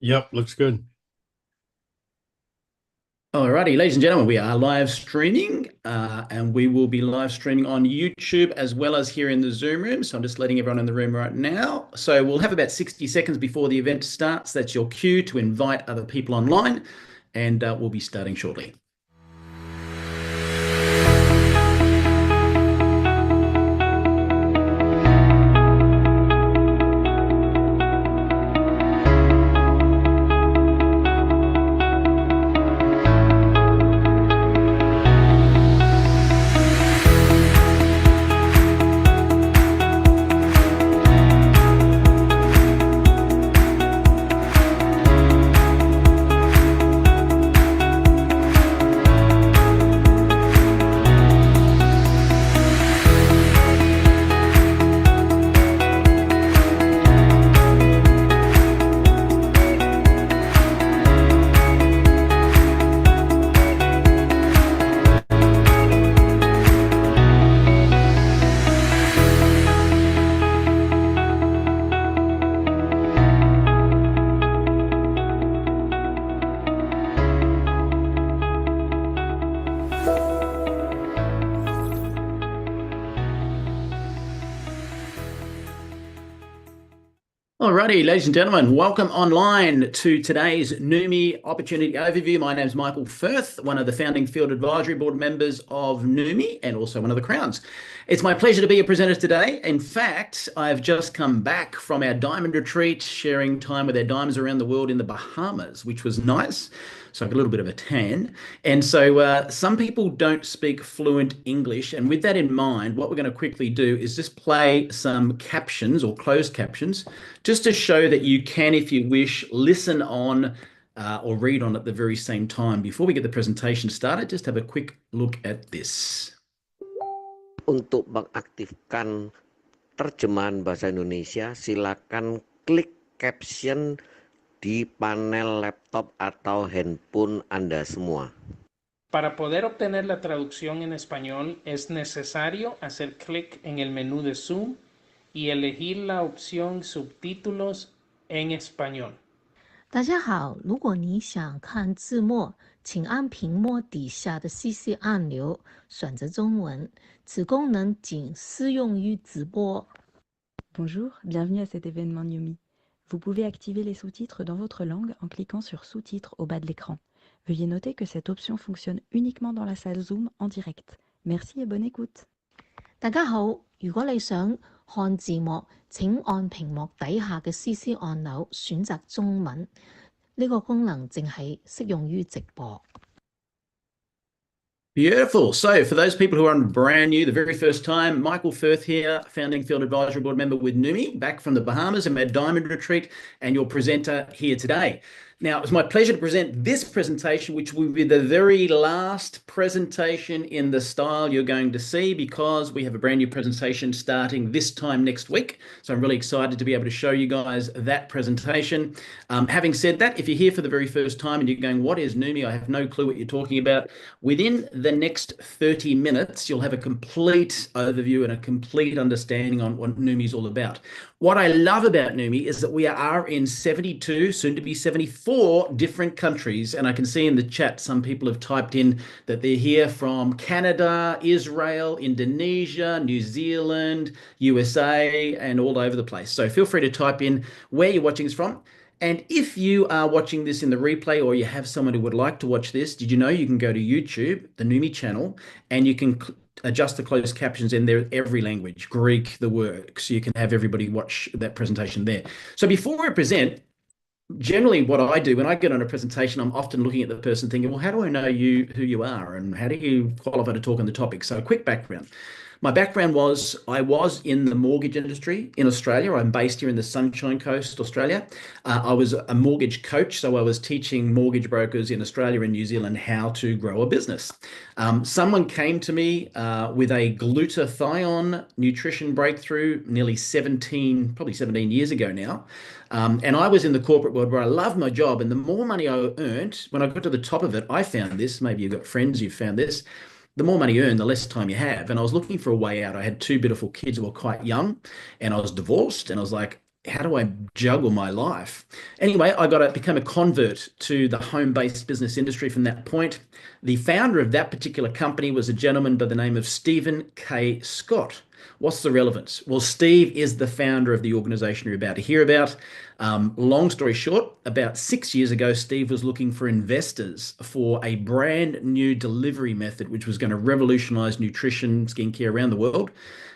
Yep, looks good. Alrighty, ladies and gentlemen, we are live streaming and we will be live streaming on YouTube as well as here in the Zoom room. So I'm just letting everyone in the room right now. So we'll have about 60 seconds before the event starts. That's your cue to invite other people online, and we'll be starting shortly. Alrighty, ladies and gentlemen, welcome online to today's Neumi Opportunity Overview. My name is Michael Firth, one of the founding Field Advisory Board members of Neumi and also one of the Crowns. It's my pleasure to be your presenter today. In fact, I've just come back from our diamond retreat, sharing time with our diamonds around the world in the Bahamas, which was nice. So I've got a little bit of a tan. And so some people don't speak fluent English. And with that in mind, what we're going to quickly do is just play some captions or closed captions, just to show that you can, if you wish, listen on or read on at the very same time. Before we get the presentation started, just have a quick look at this. Untuk mengaktifkan terjemahan bahasa Indonesia, silakan klik caption di panel laptop atau handphone Anda semua. Para poder obtener la traducción en español, es necesario hacer clic en el menú de Zoom y elegir la opción Subtítulos en español. 大家好，如果你想看字幕，请按屏幕底下的 CC 按钮，选择中文。此功能仅适用于直播。Bonjour, bienvenue à cet événement Neumi. Vous pouvez activer les sous-titres dans votre langue en cliquant sur Sous-titres au bas de l'écran. Veuillez noter que cette option fonctionne uniquement dans la salle Zoom en direct. Merci et bonne écoute. 大家好，如果你想看字幕，請按屏幕底下嘅 CC 按鈕選擇中文。呢個功能淨係適用於直播。Beautiful. So for those people who are brand new, the very first time, Michael Firth here, founding Field Advisory Board member with Neumi, back from the Bahamas and our Diamond Retreat, and your presenter here today. Now, it's my pleasure to present this presentation, which will be the very last presentation in the style you're going to see, because we have a brand new presentation starting this time next week. So I'm really excited to be able to show you guys that presentation. Having said that, if you're here for the very first time and you're going, what is Neumi? I have no clue what you're talking about. Within the next 30 minutes, you'll have a complete overview and a complete understanding on what Neumi is all about. What I love about Neumi is that we are in 72, soon to be 74 different countries. And I can see in the chat, some people have typed in that they're here from Canada, Israel, Indonesia, New Zealand, USA, and all over the place. So feel free to type in where you're watching us from. And if you are watching this in the replay, or you have someone who would like to watch this, did you know you can go to YouTube, the Neumi channel, and you can adjust the closed captions in there, every language, Greek, the works. You can have everybody watch that presentation there. So before I present, generally what I do when I get on a presentation, I'm often looking at the person thinking, well, how do I know who you are and how do you qualify to talk on the topic? So a quick background. My background was, I was in the mortgage industry in Australia. I'm based here in the Sunshine Coast, Australia. I was a mortgage coach, so I was teaching mortgage brokers in Australia and New Zealand how to grow a business. Someone came to me with a glutathione nutrition breakthrough nearly probably 17 years ago now. And I was in the corporate world where I loved my job, and the more money I earned, when I got to the top of it, I found this, maybe you've got friends, you've found this, the more money you earn, the less time you have. And I was looking for a way out. I had two beautiful kids who were quite young, and I was divorced, and I was like, how do I juggle my life? Anyway, become a convert to the home-based business industry from that point. The founder of that particular company was a gentleman by the name of Stephen K. Scott. What's the relevance? Well, Steve is the founder of the organization you're about to hear about. Long story short, about 6 years ago, Steve was looking for investors for a brand new delivery method, which was going to revolutionize nutrition, skincare around the world.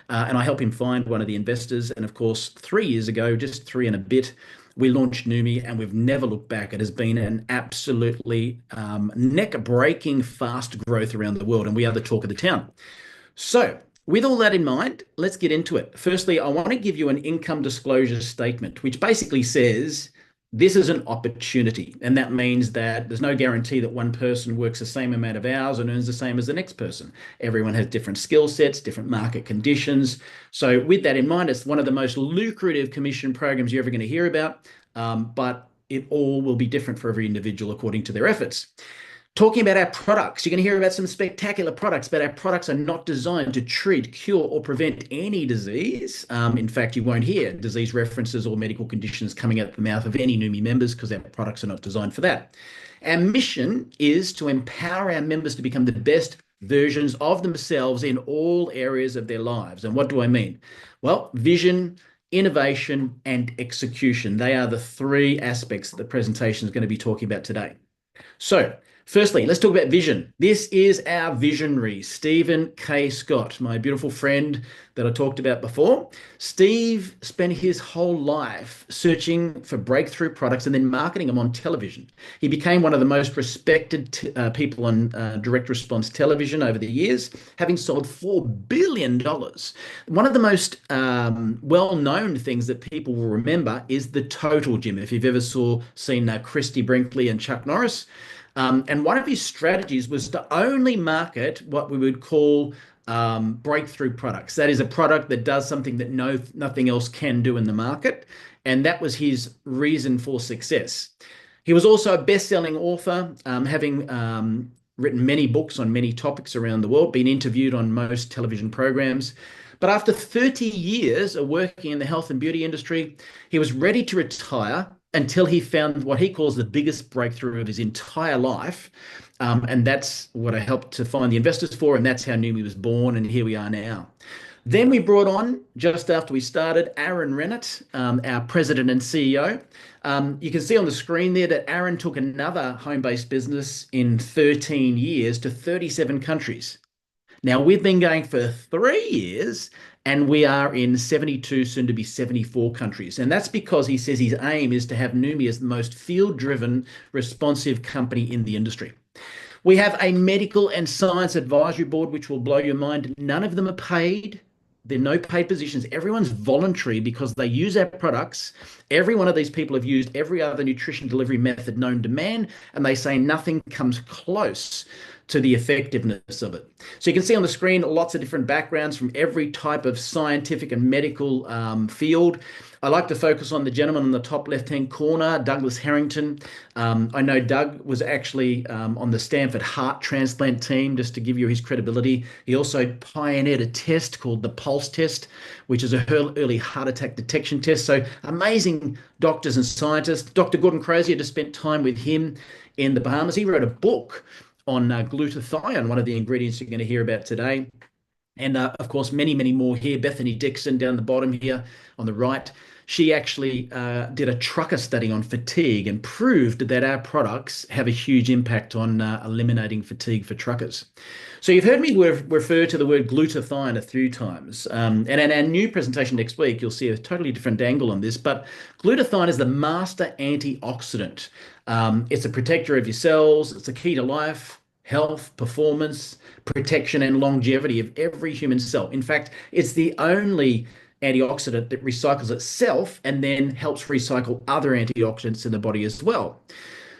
And I helped him find one of the investors. And of course, 3 years ago, just three and a bit, we launched Neumi, and we've never looked back. It has been an absolutely neck-breaking fast growth around the world, and we are the talk of the town. So, with all that in mind, let's get into it. Firstly, I want to give you an income disclosure statement, which basically says this is an opportunity. And that means that there's no guarantee that one person works the same amount of hours and earns the same as the next person. Everyone has different skill sets, different market conditions. So with that in mind, it's one of the most lucrative commission programs you're ever going to hear about, but it all will be different for every individual according to their efforts. Talking about our products, you're going to hear about some spectacular products, but our products are not designed to treat, cure, or prevent any disease. In fact, you won't hear disease references or medical conditions coming out the mouth of any Neumi members because our products are not designed for that. Our mission is to empower our members to become the best versions of themselves in all areas of their lives. And what do I mean? Well, vision, innovation, and execution. They are the three aspects that the presentation is going to be talking about today. So, firstly, let's talk about vision. This is our visionary, Stephen K. Scott, my beautiful friend that I talked about before. Steve spent his whole life searching for breakthrough products and then marketing them on television. He became one of the most respected people on direct response television over the years, having sold $4 billion. One of the most well-known things that people will remember is the Total Gym. If you've ever seen Christy Brinkley and Chuck Norris, and one of his strategies was to only market what we would call breakthrough products. That is a product that does something that nothing else can do in the market. And that was his reason for success. He was also a best-selling author, having written many books on many topics around the world, been interviewed on most television programs. But after 30 years of working in the health and beauty industry, he was ready to retire until he found what he calls the biggest breakthrough of his entire life. And that's what I helped to find the investors for. And that's how Neumi was born. And here we are now. Then we brought on, just after we started, Aaron Rennett, our president and CEO. You can see on the screen there that Aaron took another home-based business in 13 years to 37 countries. Now, we've been going for 3 years, and we are in 72, soon to be 74 countries. And that's because he says his aim is to have Neumi as the most field-driven, responsive company in the industry. We have a medical and science advisory board, which will blow your mind. None of them are paid. There are no paid positions. Everyone's voluntary because they use our products. Every one of these people have used every other nutrition delivery method known to man, and they say nothing comes close to the effectiveness of it. So you can see on the screen lots of different backgrounds from every type of scientific and medical field. I like to focus on the gentleman in the top left-hand corner, Douglas Harrington. I know Doug was actually on the Stanford heart transplant team, just to give you his credibility. He also pioneered a test called the Pulse test, which is an early heart attack detection test. So amazing doctors and scientists. Dr. Gordon Crozier just spent time with him in the Bahamas. He wrote a book on glutathione, one of the ingredients you're going to hear about today. And of course, many, many more here. Bethany Dixon down the bottom here on the right. She actually did a trucker study on fatigue and proved that our products have a huge impact on eliminating fatigue for truckers. So you've heard me refer to the word glutathione a few times. And in our new presentation next week, you'll see a totally different angle on this. But glutathione is the master antioxidant. It's a protector of your cells. It's a key to life, health, performance, protection, and longevity of every human cell. In fact, it's the only antioxidant that recycles itself and then helps recycle other antioxidants in the body as well.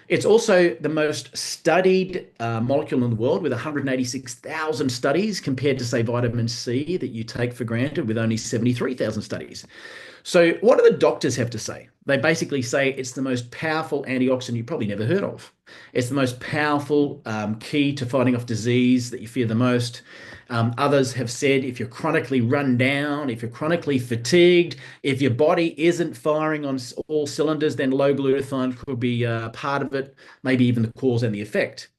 It's also the most studied molecule in the world with 186,000 studies compared to, say, vitamin C that you take for granted with only 73,000 studies. So what do the doctors have to say? They basically say it's the most powerful antioxidant you've probably never heard of. It's the most powerful key to fighting off disease that you fear the most. Others have said if you're chronically run down, if you're chronically fatigued, if your body isn't firing on all cylinders, then low glutathione could be part of it, maybe even the cause and the effect.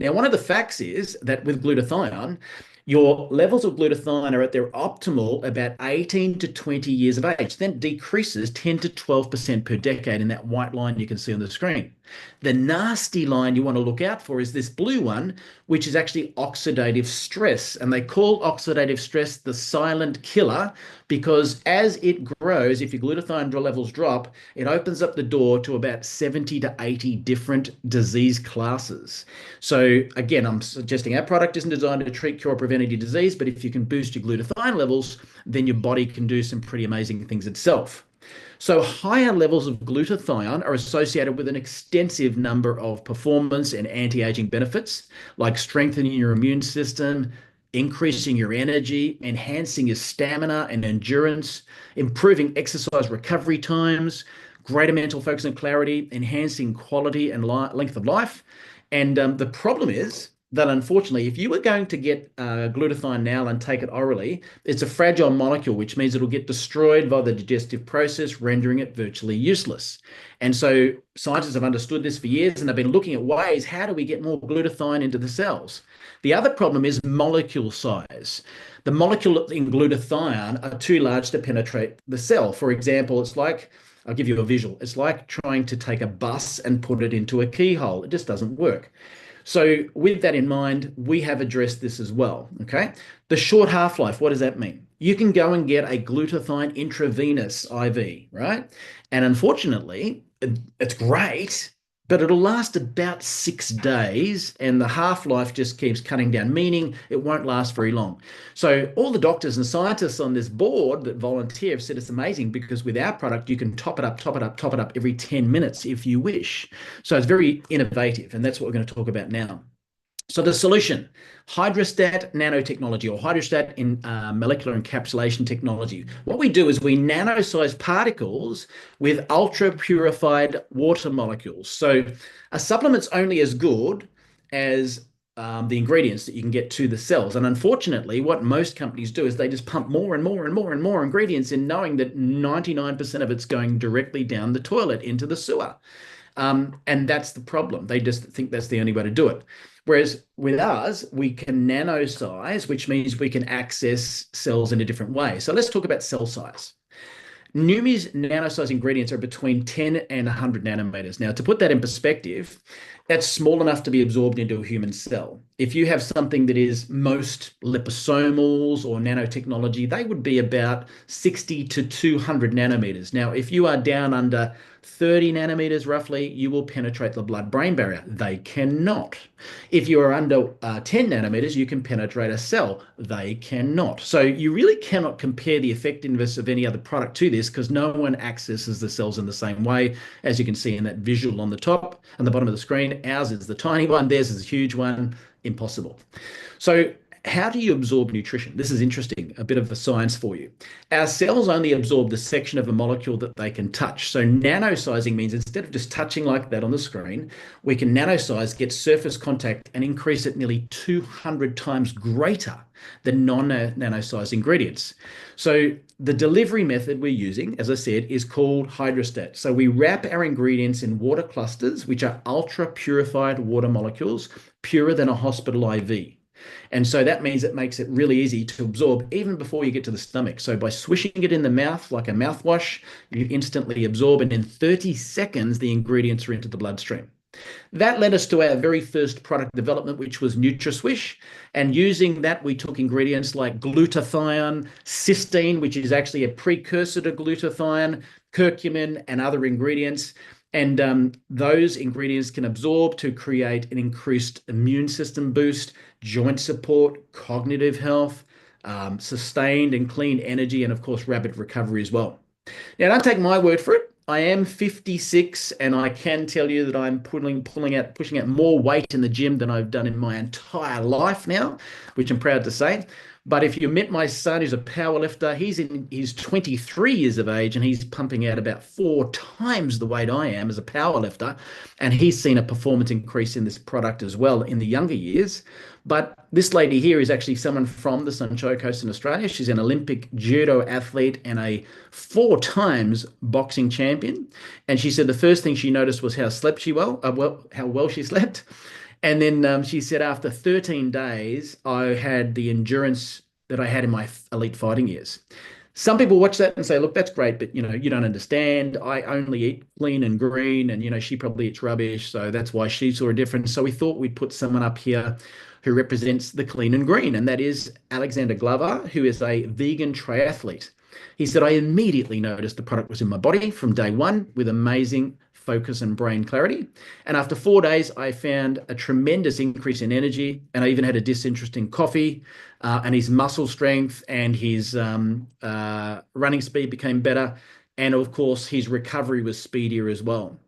Now, one of the facts is that with glutathione, your levels of glutathione are at their optimal about 18 to 20 years of age, then decreases 10 to 12% per decade in that white line you can see on the screen. The nasty line you want to look out for is this blue one, which is actually oxidative stress. And they call oxidative stress the silent killer because as it grows, if your glutathione levels drop, it opens up the door to about 70 to 80 different disease classes. So again, I'm suggesting our product isn't designed to treat, cure, or prevent any disease, but if you can boost your glutathione levels, then your body can do some pretty amazing things itself. So higher levels of glutathione are associated with an extensive number of performance and anti-aging benefits, like strengthening your immune system, increasing your energy, enhancing your stamina and endurance, improving exercise recovery times, greater mental focus and clarity, enhancing quality and length of life. And the problem is that unfortunately, if you were going to get glutathione now and take it orally, it's a fragile molecule, which means it'll get destroyed by the digestive process, rendering it virtually useless. And so scientists have understood this for years and they've been looking at ways, how do we get more glutathione into the cells? The other problem is molecule size. The molecules in glutathione are too large to penetrate the cell. For example, it's like, I'll give you a visual. It's like trying to take a bus and put it into a keyhole. It just doesn't work. So with that in mind, we have addressed this as well, okay? The short half-life, what does that mean? You can go and get a glutathione intravenous IV, right? And unfortunately, it's great, but it'll last about 6 days and the half-life just keeps cutting down, meaning it won't last very long. So all the doctors and scientists on this board that volunteer have said it's amazing because with our product, you can top it up, top it up, top it up every 10 minutes if you wish. So it's very innovative, and that's what we're going to talk about now. So the solution, hydrostat nanotechnology or hydrostat in molecular encapsulation technology. What we do is we nanosize particles with ultra purified water molecules. So a supplement's only as good as the ingredients that you can get to the cells. And unfortunately, what most companies do is they just pump more and more and more and more ingredients in, knowing that 99% of it's going directly down the toilet into the sewer. And that's the problem. They just think that's the only way to do it. Whereas with ours, we can nanosize, which means we can access cells in a different way. So let's talk about cell size. Neumi's nanosized ingredients are between 10 and 100 nanometers. Now, to put that in perspective, that's small enough to be absorbed into a human cell. If you have something that is most liposomals or nanotechnology, they would be about 60 to 200 nanometers. Now, if you are down under 30 nanometers roughly, you will penetrate the blood-brain barrier. They cannot. If you are under 10 nanometers, you can penetrate a cell. They cannot. So you really cannot compare the effectiveness of any other product to this because no one accesses the cells in the same way. As you can see in that visual on the top and the bottom of the screen, ours is the tiny one, theirs is a huge one. Impossible. So how do you absorb nutrition? This is interesting, a bit of a science for you. Our cells only absorb the section of a molecule that they can touch. So nanosizing means instead of just touching like that on the screen, we can nanosize, get surface contact, and increase it nearly 200 times greater than non-nanosized ingredients. So the delivery method we're using, as I said, is called hydrostat. So we wrap our ingredients in water clusters, which are ultra purified water molecules, purer than a hospital IV. And so that means it makes it really easy to absorb even before you get to the stomach. So by swishing it in the mouth like a mouthwash, you instantly absorb, and in 30 seconds, the ingredients are into the bloodstream. That led us to our very first product development, which was NutraSwish. And using that, we took ingredients like glutathione, cysteine, which is actually a precursor to glutathione, curcumin, and other ingredients. And those ingredients can absorb to create an increased immune system boost, joint support, cognitive health, sustained and clean energy, and of course, rapid recovery as well. Now, don't take my word for it. I am 56 and I can tell you that I'm pushing out more weight in the gym than I've done in my entire life now, which I'm proud to say. But if you met my son, who's a power lifter, he's 23 years of age and he's pumping out about 4 times the weight I am as a power lifter. And he's seen a performance increase in this product as well in the younger years. But this lady here is actually someone from the Sunshine Coast in Australia. She's an Olympic judo athlete and a 4 times boxing champion. And she said the first thing she noticed was how well she slept. And then she said, after 13 days, I had the endurance that I had in my elite fighting years. Some people watch that and say, look, that's great, but you don't understand. I only eat clean and green, and she probably eats rubbish. So that's why she saw a difference. So we thought we'd put someone up here who represents the clean and green, and that is Alexander Glover, who is a vegan triathlete. He said, I immediately noticed the product was in my body from day one with amazing focus and brain clarity. And after 4 days, I found a tremendous increase in energy. And I even had a disinterest in coffee, and his muscle strength and his running speed became better. And of course, his recovery was speedier as well.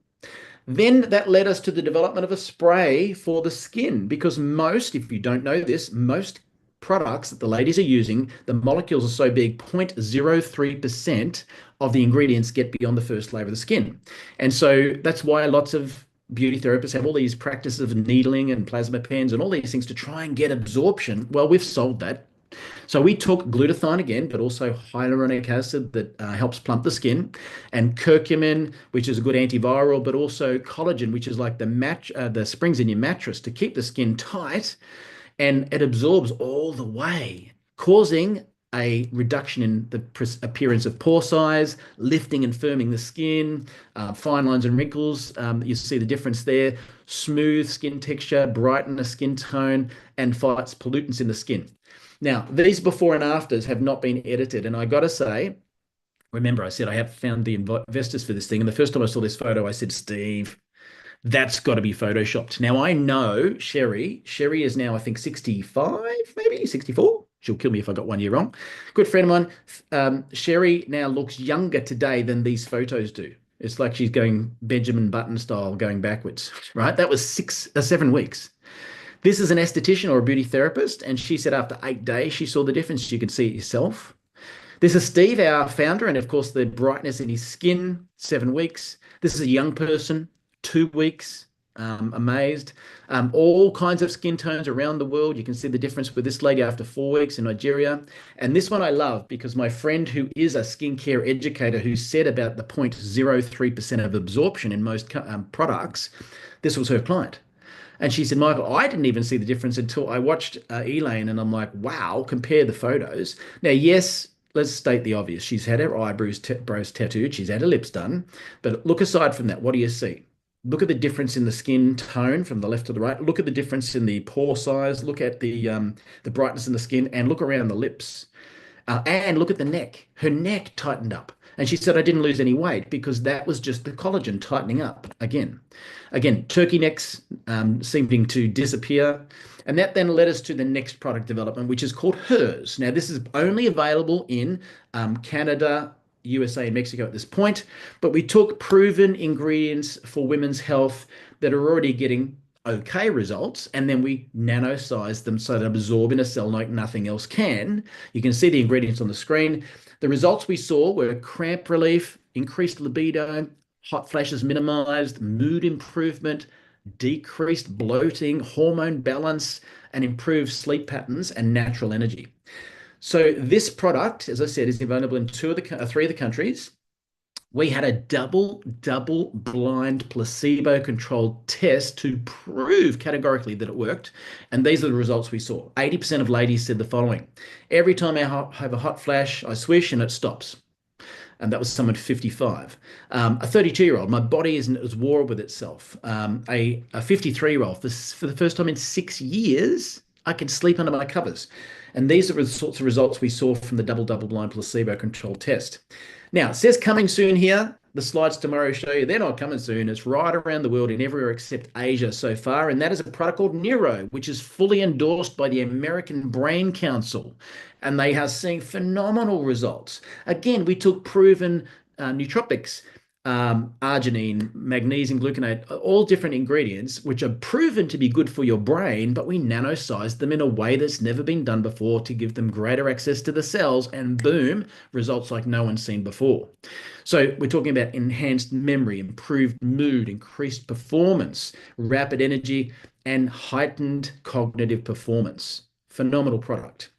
Then that led us to the development of a spray for the skin, because if you don't know this, most products that the ladies are using, the molecules are so big, 0.03% of the ingredients get beyond the first layer of the skin. And so that's why lots of beauty therapists have all these practices of needling and plasma pens and all these things to try and get absorption. Well, we've solved that. So we took glutathione again, but also hyaluronic acid that helps plump the skin, and curcumin, which is a good antiviral, but also collagen, which is like the springs in your mattress to keep the skin tight, and it absorbs all the way, causing a reduction in the appearance of pore size, lifting and firming the skin, fine lines and wrinkles. You see the difference there. Smooth skin texture, brightness, skin tone, and fights pollutants in the skin. Now, these before and afters have not been edited. And I got to say, remember, I said I have found the investors for this thing. And the first time I saw this photo, I said, Steve, that's got to be photoshopped. Now, I know Sherry is now, I think, 65, maybe 64. She'll kill me if I got 1 year wrong. Good friend of mine. Sherry now looks younger today than these photos do. It's like she's going Benjamin Button style, going backwards, right? That was 7 weeks. This is an esthetician or a beauty therapist, and she said after 8 days, she saw the difference. You can see it yourself. This is Steve, our founder, and of course, the brightness in his skin, 7 weeks. This is a young person, 2 weeks, amazed. All kinds of skin tones around the world. You can see the difference with this lady after 4 weeks in Nigeria. And this one I love because my friend who is a skincare educator who said about the 0.03% of absorption in most products, this was her client. And she said, Michael, I didn't even see the difference until I watched Elaine, and I'm like, wow, compare the photos. Now, yes, let's state the obvious. She's had her eyebrows tattooed. She's had her lips done. But look aside from that, what do you see? Look at the difference in the skin tone from the left to the right. Look at the difference in the pore size. Look at the brightness in the skin, and look around the lips. And look at the neck. Her neck tightened up. And she said, I didn't lose any weight because that was just the collagen tightening up again. Again, turkey necks seeming to disappear. And that then led us to the next product development, which is called hers. Now, this is only available in Canada, USA, and Mexico at this point. But we took proven ingredients for women's health that are already getting okay results, and then we nano-size them so they absorb in a cell like nothing else can. You can see the ingredients on the screen. The results we saw were cramp relief, increased libido, hot flashes minimized, mood improvement, decreased bloating, hormone balance, and improved sleep patterns and natural energy. So this product, as I said, is available in 3 of the countries. We had a double blind placebo-controlled test to prove categorically that it worked. And these are the results we saw. 80% of ladies said the following. Every time I have a hot flash, I swish and it stops. And that was someone 55. A 32-year-old, my body is at war with itself. A 53-year-old, for the first time in 6 years, I can sleep under my covers. And these are the sorts of results we saw from the double blind placebo-controlled test. Now, it says coming soon here. The slides tomorrow show you they're not coming soon. It's right around the world in everywhere except Asia so far. And that is a product called Neuro, which is fully endorsed by the American Brain Council. And they are seeing phenomenal results. Again, we took proven nootropics arginine, magnesium gluconate, all different ingredients which are proven to be good for your brain, but we nano-size them in a way that's never been done before to give them greater access to the cells, and boom, results like no one's seen before. So we're talking about enhanced memory, improved mood, increased performance, rapid energy, and heightened cognitive performance. Phenomenal product.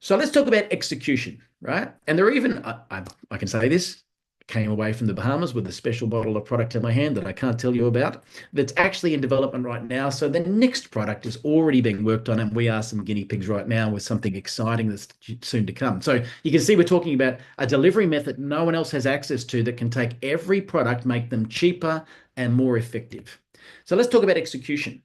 So let's talk about execution, right? And there are even, I can say this, came away from the Bahamas with a special bottle of product in my hand that I can't tell you about, that's actually in development right now. So the next product is already being worked on, and we are some guinea pigs right now with something exciting that's soon to come. So you can see we're talking about a delivery method no one else has access to that can take every product, make them cheaper and more effective. So let's talk about execution.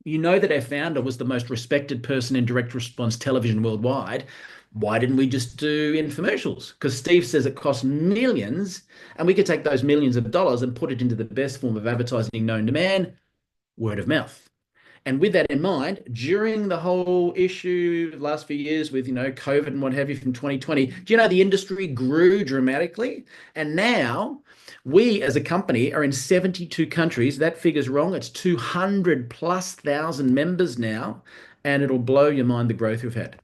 You know that our founder was the most respected person in direct response television worldwide. Why didn't we just do infomercials? Because Steve says it costs millions, and we could take those millions of dollars and put it into the best form of advertising known to man, word of mouth. And with that in mind, during the whole issue last few years with, COVID and what have you from 2020, do you know the industry grew dramatically? And now we as a company are in 72 countries. That figure's wrong. It's 200 plus thousand members now, and it'll blow your mind the growth we've had.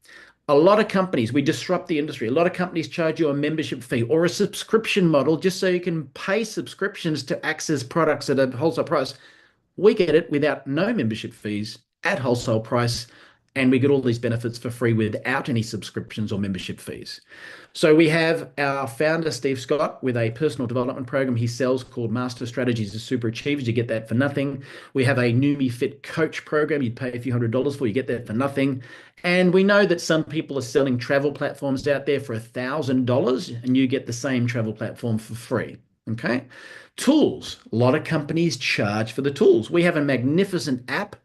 A lot of companies, we disrupt the industry. A lot of companies charge you a membership fee or a subscription model just so you can pay subscriptions to access products at a wholesale price. We get it without no membership fees at wholesale price, and we get all these benefits for free without any subscriptions or membership fees. So we have our founder, Steve Scott, with a personal development program he sells called Master Strategies to Super Achievers. You get that for nothing. We have a Neumi Fit Coach program you'd pay a few $100s for. You get that for nothing. And we know that some people are selling travel platforms out there for $1,000, and you get the same travel platform for free. Okay. Tools. A lot of companies charge for the tools. We have a magnificent app,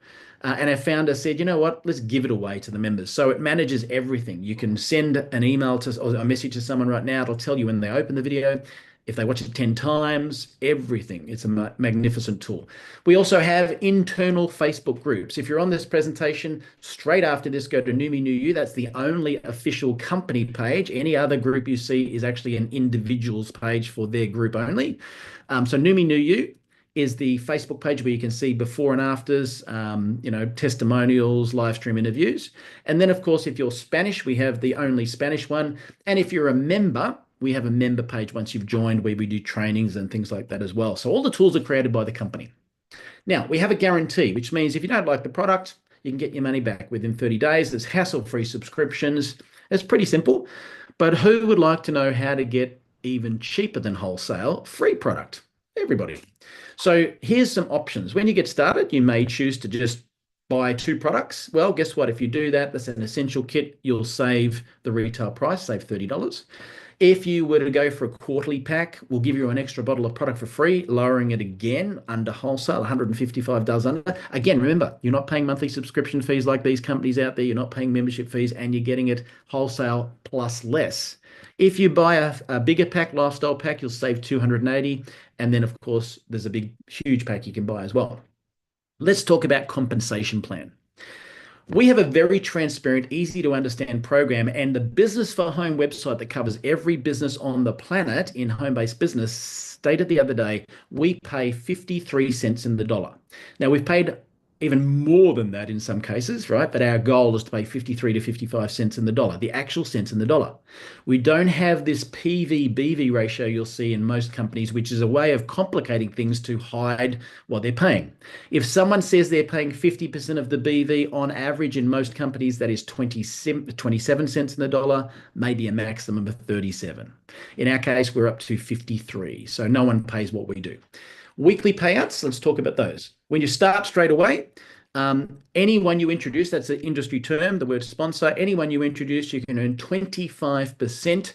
and our founder said, you know what, let's give it away to the members. So it manages everything. You can send an email or a message to someone right now. It'll tell you when they open the video, if they watch it 10 times, everything. It's a magnificent tool. We also have internal Facebook groups. If you're on this presentation, straight after this, go to Neumi New You. That's the only official company page. Any other group you see is actually an individual's page for their group only. So Neumi New You is the Facebook page where you can see before and afters, testimonials, live stream interviews. And then, of course, if you're Spanish, we have the only Spanish one. And if you're a member, we have a member page once you've joined where we do trainings and things like that as well. So all the tools are created by the company. Now, we have a guarantee, which means if you don't like the product, you can get your money back within 30 days. There's hassle-free subscriptions. It's pretty simple. But who would like to know how to get even cheaper than wholesale free product? Everybody. So here's some options. When you get started, you may choose to just buy 2 products. Well, guess what? If you do that, that's an essential kit. You'll save the retail price, save $30. If you were to go for a quarterly pack, we'll give you an extra bottle of product for free, lowering it again under wholesale, $155 under. Again, remember, you're not paying monthly subscription fees like these companies out there. You're not paying membership fees, and you're getting it wholesale plus less. If you buy a bigger pack, lifestyle pack, you'll save $280. And then, of course, there's a huge pack you can buy as well. Let's talk about compensation plan. We have a very transparent, easy to understand program, and the Business for Home website that covers every business on the planet in home-based business stated the other day, we pay 53 cents in the dollar. Now, we've paid even more than that in some cases, right? But our goal is to pay 53 to 55 cents in the dollar, the actual cents in the dollar. We don't have this PV-BV ratio you'll see in most companies, which is a way of complicating things to hide what they're paying. If someone says they're paying 50% of the BV on average in most companies, that is 27 cents in the dollar, maybe a maximum of 37. In our case, we're up to 53. So no one pays what we do. Weekly payouts, let's talk about those. When you start straight away, anyone you introduce, that's an industry term, the word sponsor, anyone you introduce, you can earn 25%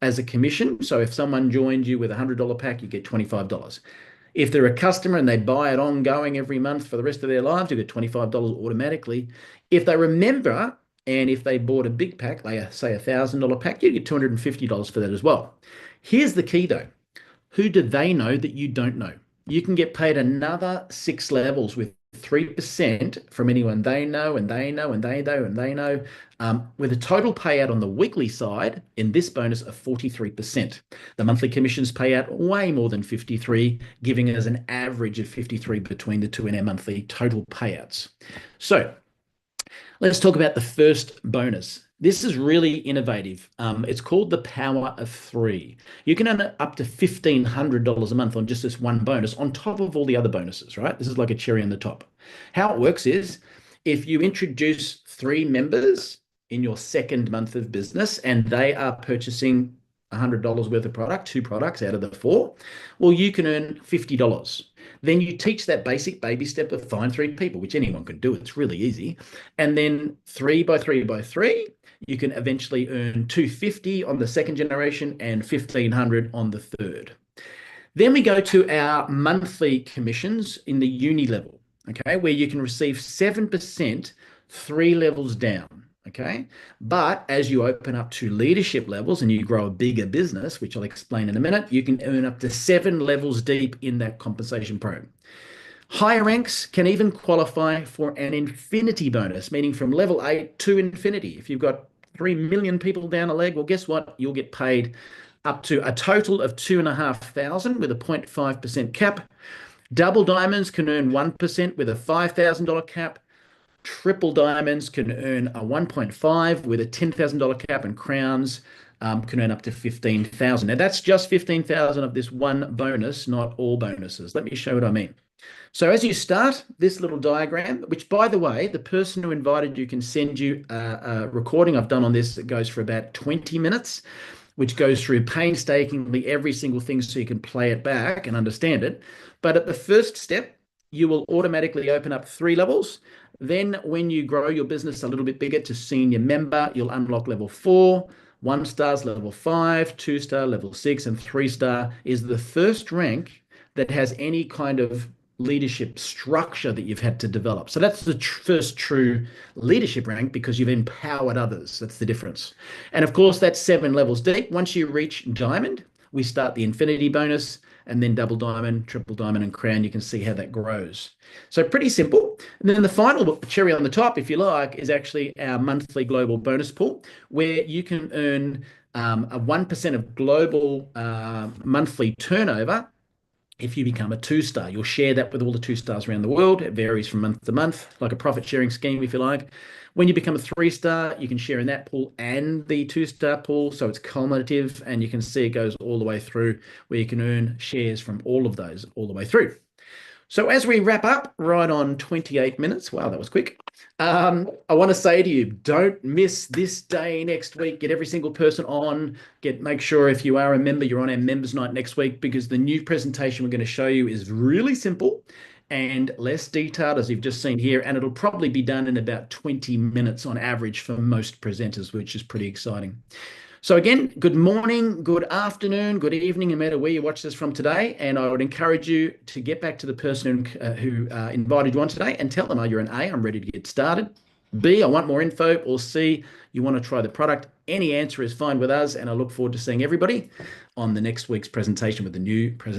as a commission. So if someone joined you with a $100 pack, you get $25. If they're a customer and they buy it ongoing every month for the rest of their lives, you get $25 automatically. If they remember, and if they bought a big pack, say a $1,000 pack, you get $250 for that as well. Here's the key though. Who do they know that you don't know? You can get paid another 6 levels with 3% from anyone they know and they know and they know and they know, with a total payout on the weekly side in this bonus of 43%. The monthly commissions pay out way more than 53, giving us an average of 53 between the two in our monthly total payouts. So let's talk about the first bonus. This is really innovative. It's called the Power of Three. You can earn up to $1,500 a month on just this one bonus on top of all the other bonuses, right? This is like a cherry on the top. How it works is if you introduce 3 members in your second month of business and they are purchasing $100 worth of product, 2 products out of the 4, well, you can earn $50. Then you teach that basic baby step of find 3 people, which anyone can do. It's really easy. And then 3 by 3 by 3, you can eventually earn $250 on the second generation and $1,500 on the third. Then we go to our monthly commissions in the uni level, okay, where you can receive 7% 3 levels down. Okay. But as you open up to leadership levels and you grow a bigger business, which I'll explain in a minute, you can earn up to 7 levels deep in that compensation program. Higher ranks can even qualify for an infinity bonus, meaning from level 8 to infinity. If you've got 3 million people down a leg, well, guess what? You'll get paid up to a total of $2,500 with a 0.5% cap. Double diamonds can earn 1% with a $5,000 cap. Triple diamonds can earn a 1.5 with a $10,000 cap, and crowns can earn up to $15,000. Now that's just $15,000 of this one bonus, not all bonuses. Let me show what I mean. So as you start this little diagram, which by the way, the person who invited you can send you a recording I've done on this that goes for about 20 minutes, which goes through painstakingly every single thing so you can play it back and understand it. But at the first step, you will automatically open up 3 levels. Then when you grow your business a little bit bigger to senior member, you'll unlock level 4, 1 star's level 5, 2 star level 6, and 3 star is the first rank that has any kind of leadership structure that you've had to develop. So that's the first true leadership rank because you've empowered others. That's the difference. And of course, that's 7 levels deep. Once you reach diamond, we start the infinity bonus, and then double diamond, triple diamond, and crown. You can see how that grows. So pretty simple. And then the final cherry on the top, if you like, is actually our monthly global bonus pool, where you can earn a 1% of global monthly turnover. If you become a 2-star, you'll share that with all the 2 stars around the world. It varies from month to month, like a profit sharing scheme, if you like. When you become a 3-star, you can share in that pool and the 2-star pool. So it's cumulative, and you can see it goes all the way through where you can earn shares from all of those all the way through. So as we wrap up right on 28 minutes, wow, that was quick. I want to say to you, don't miss this day next week. Get every single person on. Make sure if you are a member, you're on our members night next week, because the new presentation we're going to show you is really simple and less detailed, as you've just seen here, and it'll probably be done in about 20 minutes on average for most presenters, which is pretty exciting. So again, good morning, good afternoon, good evening, no matter where you watch this from today. And I would encourage you to get back to the person who invited you on today and tell them, you're an A, I'm ready to get started. B, I want more info. Or C, you want to try the product. Any answer is fine with us. And I look forward to seeing everybody on the next week's presentation with the new presentation.